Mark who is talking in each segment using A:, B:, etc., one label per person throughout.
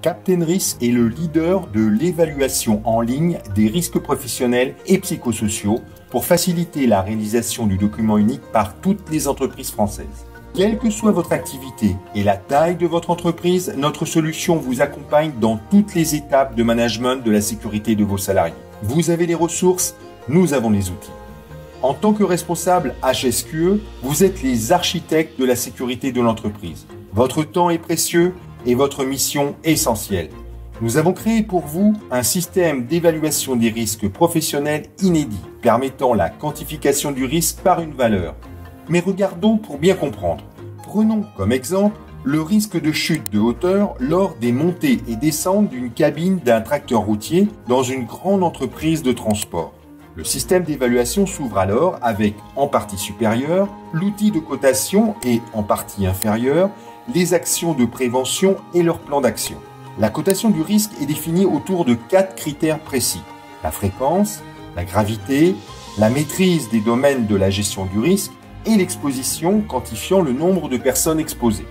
A: Captain Risk est le leader de l'évaluation en ligne des risques professionnels et psychosociaux pour faciliter la réalisation du document unique par toutes les entreprises françaises. Quelle que soit votre activité et la taille de votre entreprise, notre solution vous accompagne dans toutes les étapes de management de la sécurité de vos salariés. Vous avez les ressources, nous avons les outils. En tant que responsable HSQE, vous êtes les architectes de la sécurité de l'entreprise. Votre temps est précieux et votre mission essentielle. Nous avons créé pour vous un système d'évaluation des risques professionnels inédit, permettant la quantification du risque par une valeur. Mais regardons pour bien comprendre. Prenons comme exemple le risque de chute de hauteur lors des montées et descentes d'une cabine d'un tracteur routier dans une grande entreprise de transport. Le système d'évaluation s'ouvre alors avec, en partie supérieure, l'outil de cotation et, en partie inférieure, les actions de prévention et leur plan d'action. La cotation du risque est définie autour de 4 critères précis. La fréquence, la gravité, la maîtrise des domaines de la gestion du risque et l'exposition quantifiant le nombre de personnes exposées.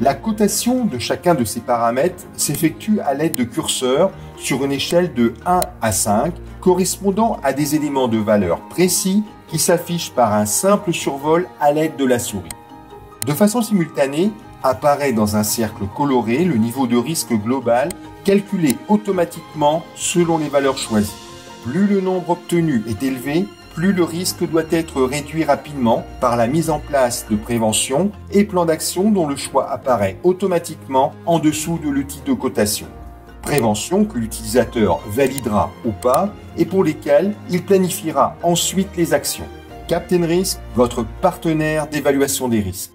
A: La cotation de chacun de ces paramètres s'effectue à l'aide de curseurs sur une échelle de 1 à 5 correspondant à des éléments de valeur précis qui s'affichent par un simple survol à l'aide de la souris. De façon simultanée, apparaît dans un cercle coloré le niveau de risque global calculé automatiquement selon les valeurs choisies. Plus le nombre obtenu est élevé, plus le risque doit être réduit rapidement par la mise en place de prévention et plans d'action dont le choix apparaît automatiquement en dessous de l'outil de cotation. Prévention que l'utilisateur validera ou pas et pour lesquelles il planifiera ensuite les actions. Captain Risk, votre partenaire d'évaluation des risques.